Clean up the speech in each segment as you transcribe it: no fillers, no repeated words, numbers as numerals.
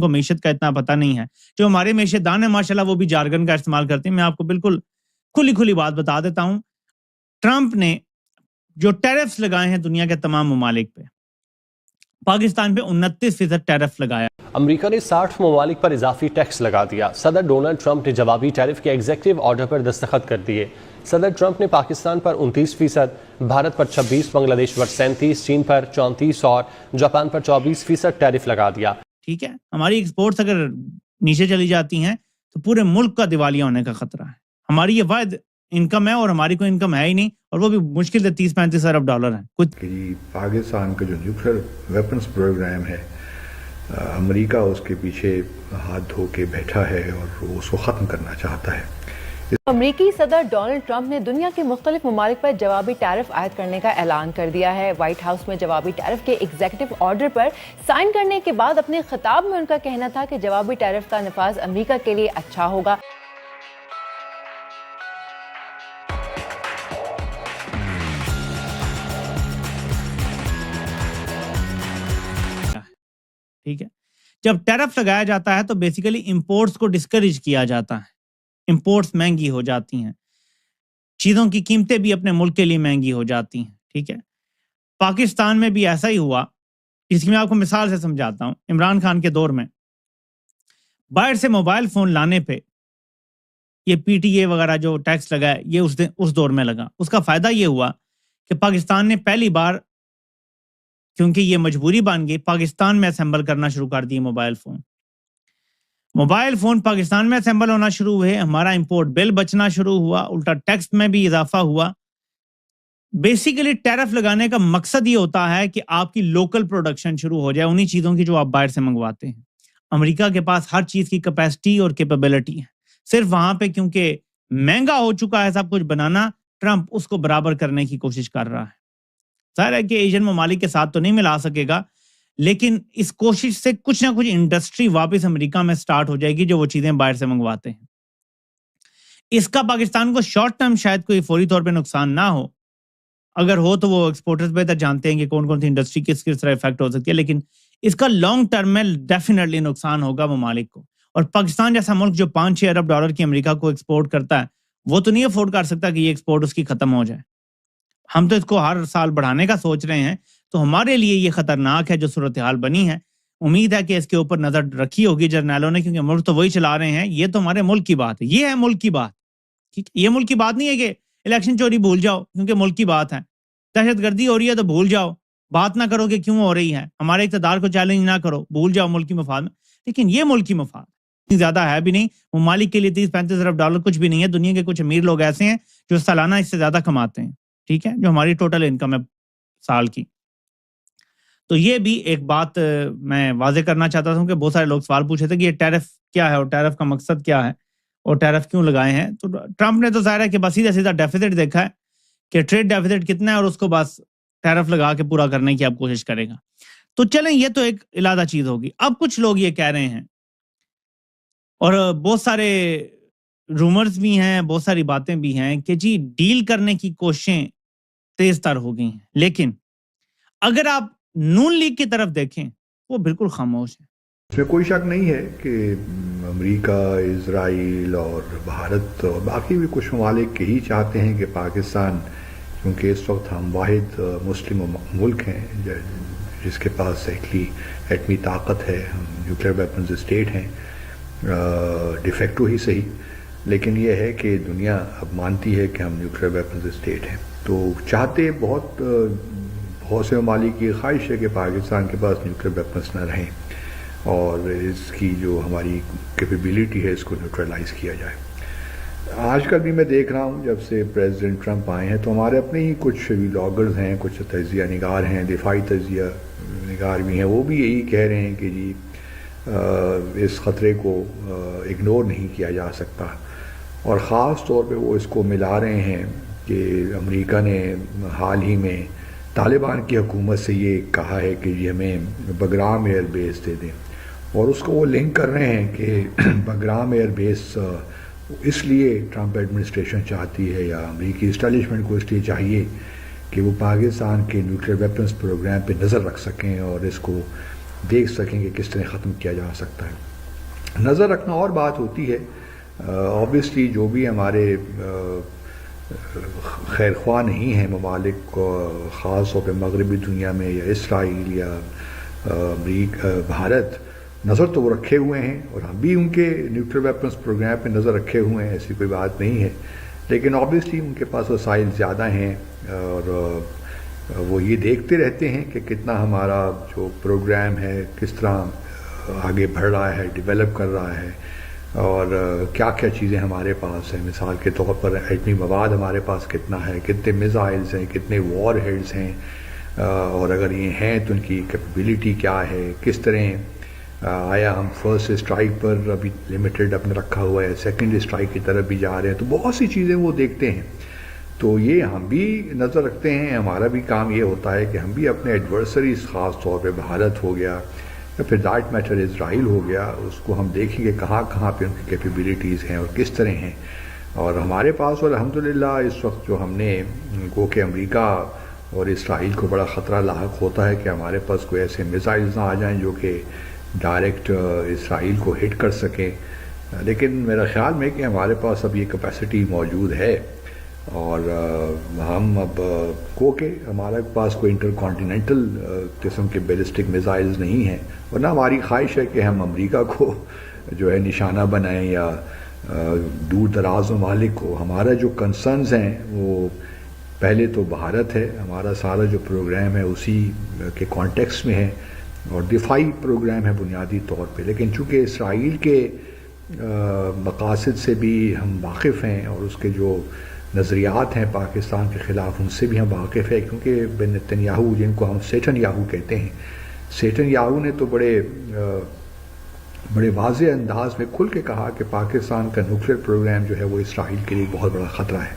کو معیشت کا اتنا پتہ نہیں ہے. جو ہمارے معیشت دان ہیں ماشاءاللہ وہ بھی جارگن کا استعمال کرتے ہیں. میں آپ کو بالکل کھلی بات بتا دیتا ہوں. ٹرمپ نے جو ٹیرفز لگائے ہیں دنیا کے تمام ممالک پہ، پاکستان پہ 29% ٹیرف لگایا. امریکہ نے 60 ممالک پر اضافی ٹیکس لگا دیا. صدر ڈونلڈ ٹرمپ نے جوابی ٹیرف کے ایگزیکٹو آرڈر پر دستخط کر دیے. صدر ٹرمپ نے پاکستان پر 29%، بھارت پر 26%، بنگلہ دیش پر 37%، چین پر 34% اور جاپان پر 24% ٹیرف لگا دیا. ٹھیک ہے، ہماری ایکسپورٹس اگر نیچے چلی جاتی ہیں تو پورے ملک کا دیوالیہ ہونے کا خطرہ ہے. ہماری یہ واحد انکم ہے اور ہماری کوئی انکم ہے ہی نہیں، اور وہ بھی مشکل سے 30-35 ارب ڈالر ہیں. کچھ پاکستان کا جو نیوکلیئر ویپنز پروگرام ہے، امریکہ اس کے پیچھے ہاتھ دھو کے بیٹھا ہے اور وہ اس کو ختم کرنا چاہتا ہے. امریکی صدر ڈونلڈ ٹرمپ نے دنیا کے مختلف ممالک پر جوابی ٹیرف عائد کرنے کا اعلان کر دیا ہے. وائٹ ہاؤس میں جوابی ٹیرف کے ایگزیکٹو آرڈر پر سائن کرنے کے بعد اپنے خطاب میں ان کا کہنا تھا کہ جوابی ٹیرف کا نفاذ امریکہ کے لیے اچھا ہوگا. ٹھیک ہے، جب ٹیرف لگایا جاتا ہے تو بیسیکلی امپورٹس کو ڈسکریج کیا جاتا ہے. امپورٹس مہنگی ہو جاتی ہیں، چیزوں کی قیمتیں بھی اپنے ملک کے لیے مہنگی ہو جاتی ہیں. ٹھیک ہے، پاکستان میں بھی ایسا ہی ہوا. اس کی میں آپ کو مثال سے سمجھاتا ہوں. عمران خان کے دور میں باہر سے موبائل فون لانے پہ یہ پی ٹی اے وغیرہ جو ٹیکس لگا ہے یہ اس دور میں لگا. اس کا فائدہ یہ ہوا کہ پاکستان نے پہلی بار، کیونکہ یہ مجبوری بن گئی، پاکستان میں اسمبل کرنا شروع کر دی. موبائل فون پاکستان میں اسمبل ہونا شروع ہوئے، ہمارا امپورٹ بل بچنا شروع ہوا، الٹا ٹیکس میں بھی اضافہ ہوا. بیسیکلی ٹیرف لگانے کا مقصد یہ ہوتا ہے کہ آپ کی لوکل پروڈکشن شروع ہو جائے انہی چیزوں کی جو آپ باہر سے منگواتے ہیں. امریکہ کے پاس ہر چیز کی کیپیسٹی اور کیپیبلٹی ہے، صرف وہاں پہ کیونکہ مہنگا ہو چکا ہے سب کچھ بنانا، ٹرمپ اس کو برابر کرنے کی کوشش کر رہا ہے. ظاہر ہے کہ ایشین ممالک کے ساتھ تو نہیں ملا سکے گا، لیکن اس کوشش سے کچھ نہ کچھ انڈسٹری واپس امریکہ میں سٹارٹ ہو جائے گی جو وہ چیزیں باہر سے منگواتے ہیں. اس کا پاکستان کو شارٹ ٹرم شاید کوئی فوری طور پہ نقصان نہ ہو، اگر ہو تو وہ ایکسپورٹرز بہتر جانتے ہیں کہ کون کون سی انڈسٹری کس طرح افیکٹ ہو سکتی ہے، لیکن اس کا لانگ ٹرم میں ڈیفینیٹلی نقصان ہوگا ممالک کو. اور پاکستان جیسا ملک جو 5-6 ارب ڈالر کی امریکہ کو ایکسپورٹ کرتا ہے، وہ تو نہیں افورڈ کر سکتا کہ یہ ایکسپورٹ اس کی ختم ہو جائے. ہم تو اس کو ہر سال بڑھانے کا سوچ رہے ہیں، تو ہمارے لیے یہ خطرناک ہے جو صورتحال بنی ہے. امید ہے کہ اس کے اوپر نظر رکھی ہوگی جرنیلوں نے، کیونکہ ملک تو وہی چلا رہے ہیں. یہ تو ہمارے ملک کی بات ہے، یہ ہے ملک کی بات. ٹھیک ہے، یہ ملک کی بات نہیں ہے کہ الیکشن چوری بھول جاؤ کیونکہ ملک کی بات ہے. دہشت گردی ہو رہی ہے تو بھول جاؤ، بات نہ کرو کہ کیوں ہو رہی ہے. ہمارے اقتدار کو چیلنج نہ کرو، بھول جاؤ ملکی مفاد میں. لیکن یہ ملکی مفاد زیادہ ہے بھی نہیں. ممالک کے لیے 30-35 ارب ڈالر کچھ بھی نہیں ہے. دنیا کے کچھ امیر لوگ ایسے ہیں جو سالانہ اس سے زیادہ کماتے ہیں. ٹھیک ہے، جو ہماری ٹوٹل انکم ہے سال کی. تو یہ بھی ایک بات میں واضح کرنا چاہتا ہوں کہ بہت سارے لوگ سوال پوچھے تھے کہ یہ ٹیرف کیا ہے اور ٹیرف کا مقصد کیا ہے اور ٹیرف کیوں لگائے ہیں. تو ٹرمپ نے تو ظاہر ہے کہ بس سیدھا ڈیفیسٹ دیکھا ہے کہ ٹریڈ ڈیفیسٹ کتنا ہے اور اس کو بس ٹیرف لگا کے پورا کرنے کی اب کوشش کرے گا. تو چلیں یہ تو ایک علیحدہ چیز ہوگی. اب کچھ لوگ یہ کہہ رہے ہیں اور بہت سارے رومرز بھی ہیں، بہت ساری باتیں بھی ہیں کہ جی ڈیل کرنے کی کوششیں تیز تر ہو گئی ہیں. لیکن اگر آپ نون لیگ کی طرف دیکھیں وہ بالکل خاموش ہے. اس میں کوئی شک نہیں ہے کہ امریکہ، اسرائیل اور بھارت اور باقی بھی کچھ ممالک یہی چاہتے ہیں کہ پاکستان، کیونکہ اس وقت ہم واحد مسلم ملک ہیں جس کے پاس ایٹمی طاقت ہے، ہم نیوکلیئر ویپنز اسٹیٹ ہیں، ڈیفیکٹو ہی صحیح، لیکن یہ ہے کہ دنیا اب مانتی ہے کہ ہم نیوکلیئر ویپنز اسٹیٹ ہیں. تو چاہتے بہت سے ممالک کی خواہش ہے کہ پاکستان کے پاس نیوکلیئر ویپنز نہ رہیں اور اس کی جو ہماری کیپیبلٹی ہے اس کو نیوٹرلائز کیا جائے. آج کل بھی میں دیکھ رہا ہوں جب سے پریزیڈنٹ ٹرمپ آئے ہیں تو ہمارے اپنے ہی کچھ ولاگرز ہیں، کچھ تجزیہ نگار ہیں، دفاعی تجزیہ نگار بھی ہیں، وہ بھی یہی کہہ رہے ہیں کہ جی اس خطرے کو اگنور نہیں کیا جا سکتا. اور خاص طور پہ وہ اس کو ملا رہے ہیں کہ امریکہ نے حال ہی میں طالبان کی حکومت سے یہ کہا ہے کہ جی ہمیں بگرام ایئر بیس دے دیں، اور اس کو وہ لنک کر رہے ہیں کہ بگرام ایئر بیس اس لیے ٹرمپ ایڈمنسٹریشن چاہتی ہے یا امریکی اسٹیبلشمنٹ کو اس لیے چاہیے کہ وہ پاکستان کے نیوکلیئر ویپنز پروگرام پہ نظر رکھ سکیں اور اس کو دیکھ سکیں کہ کس طرح ختم کیا جا سکتا ہے. نظر رکھنا اور بات ہوتی ہے. آبویسلی جو بھی ہمارے خیر خواہ نہیں ہیں ممالک، خاص طور پہ مغربی دنیا میں یا اسرائیل یا امریکہ، بھارت، نظر تو وہ رکھے ہوئے ہیں اور ہم بھی ان کے نیوکلیئر ویپنز پروگرام پہ نظر رکھے ہوئے ہیں، ایسی کوئی بات نہیں ہے. لیکن آبویسلی ان کے پاس وسائل زیادہ ہیں اور وہ یہ دیکھتے رہتے ہیں کہ کتنا ہمارا جو پروگرام ہے کس طرح آگے بڑھ رہا ہے، ڈیولپ کر رہا ہے، اور کیا کیا چیزیں ہمارے پاس ہیں. مثال کے طور پر ایٹمی مواد ہمارے پاس کتنا ہے، کتنے میزائلز ہیں، کتنے وار ہیڈز ہیں، اور اگر یہ ہیں تو ان کی کیپیبلٹی کیا ہے، کس طرح آیا ہم فرسٹ اسٹرائک پر ابھی لمیٹڈ اپنے رکھا ہوا ہے، سیکنڈ اسٹرائک کی طرف بھی جا رہے ہیں. تو بہت سی چیزیں وہ دیکھتے ہیں. تو یہ ہم بھی نظر رکھتے ہیں. ہمارا بھی کام یہ ہوتا ہے کہ ہم بھی اپنے ایڈورسریز، خاص طور پہ بھارت ہو گیا یا پھر دیٹ میٹر اسرائیل ہو گیا، اس کو ہم دیکھیں گے کہاں کہاں پہ ان کی کیپیبلٹیز ہیں اور کس طرح ہیں. اور ہمارے پاس الحمدللہ اس وقت جو ہم نے گو کہ امریکہ اور اسرائیل کو بڑا خطرہ لاحق ہوتا ہے کہ ہمارے پاس کوئی ایسے میزائلز نہ آ جائیں جو کہ ڈائریکٹ اسرائیل کو ہٹ کر سکیں. لیکن میرا خیال میں کہ ہمارے پاس اب یہ کیپیسٹی موجود ہے اور ہم اب کو کہ ہمارے پاس کوئی انٹر کانٹیننٹل قسم کے بیلسٹک میزائلز نہیں ہیں، ورنہ ہماری خواہش ہے کہ ہم امریکہ کو جو ہے نشانہ بنائیں یا دور دراز ممالک کو. ہمارا جو کنسرنز ہیں وہ پہلے تو بھارت ہے، ہمارا سارا جو پروگرام ہے اسی کے کانٹیکس میں ہے اور دفاعی پروگرام ہے بنیادی طور پہ. لیکن چونکہ اسرائیل کے مقاصد سے بھی ہم واقف ہیں اور اس کے جو نظریات ہیں پاکستان کے خلاف ان سے بھی ہم واقف ہیں، کیونکہ بن نتن-یاہو، جن کو ہم سیٹن یاہو کہتے ہیں، سیٹن یاہو نے تو بڑے واضح انداز میں کھل کے کہا کہ پاکستان کا نیوکلیئر پروگرام جو ہے وہ اسرائیل کے لیے بہت بڑا خطرہ ہے.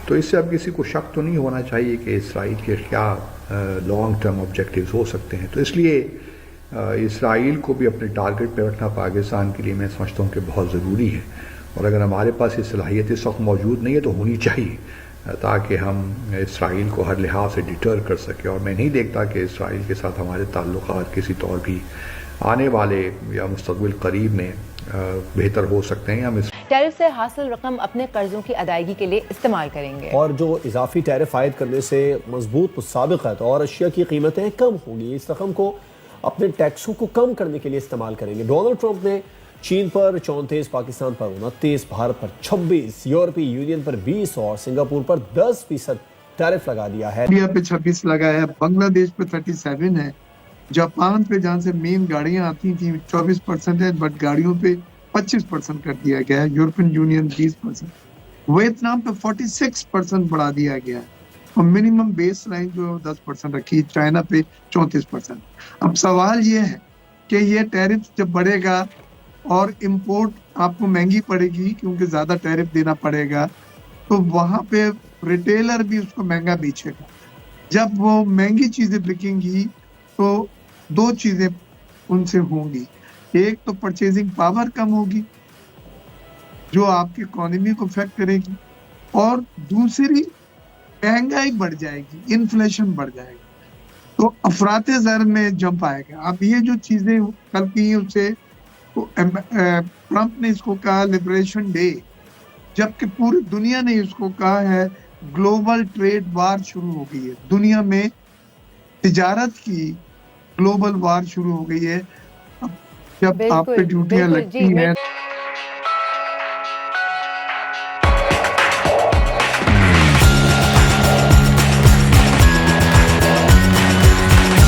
تو اس سے اب کسی کو شک تو نہیں ہونا چاہیے کہ اسرائیل کے کیا لانگ ٹرم آبجیکٹیوز ہو سکتے ہیں. تو اس لیے اسرائیل کو بھی اپنے ٹارگٹ پہ رکھنا پاکستان کے لیے میں سمجھتا ہوں کہ بہت ضروری ہے. اور اگر ہمارے پاس یہ صلاحیت اس وقت موجود نہیں ہے تو ہونی چاہیے تاکہ ہم اسرائیل کو ہر لحاظ سے ڈیٹر کر سکیں. اور میں نہیں دیکھتا کہ اسرائیل کے ساتھ ہمارے تعلقات کسی طور بھی آنے والے یا مستقبل قریب میں بہتر ہو سکتے ہیں. ہم ٹیرف سے حاصل رقم اپنے قرضوں کی ادائیگی کے لیے استعمال کریں گے. اور جو اضافی ٹیرف عائد کرنے سے مضبوط مسابقت اور اشیاء کی قیمتیں کم ہوں گی، اس رقم کو اپنے ٹیکسوں کو کم کرنے کے لیے استعمال کریں گے. ڈونلڈ ٹرمپ نے چین پر 34، پاکستان پر 29، بھارت پر 26، یورپی یونین پر 20 اور سنگاپور پر 10% ٹیرف لگا دیا ہے. انڈیا پہ 26 لگا ہے، بنگلہ دیش پہ 37 ہے، جاپان پہ جہاں سے مین گاڑیاں آتی تھیں 24% ہے، بٹ گاڑیوں پہ 25% کر دیا گیا ہے. یورپین یونین 20%، ویتنام پہ 46% بڑھا دیا گیا ہے، اور منیمم بیس لائن جو 10% رکھی، چائنا پہ 34%. اب سوال یہ ہے کہ یہ ٹیرف جب بڑھے گا اور امپورٹ آپ کو مہنگی پڑے گی کیونکہ زیادہ ٹیرف دینا پڑے گا، تو وہاں پہ ریٹیلر بھی اس کو مہنگا بیچے گا. جب وہ مہنگی چیزیں بکیں گی تو دو چیزیں ان سے ہوں گی. ایک تو پرچیزنگ پاور کم ہوگی جو آپ کی اکانومی کو افیکٹ کرے گی، اور دوسری مہنگائی بڑھ جائے گی، انفلیشن بڑھ جائے گی، تو افراط زر میں جمپ آئے گا. اب یہ جو چیزیں کل کی اسے ٹرمپ نے اس کو کہا لبریشن ڈے، جبکہ پوری دنیا نے اس کو کہا ہے گلوبل ٹریڈ وار شروع ہو گئی ہے. دنیا میں تجارت کی گلوبل وار شروع ہو گئی ہے. اب جب آپ پہ ڈیوٹیاں لگتی ہیں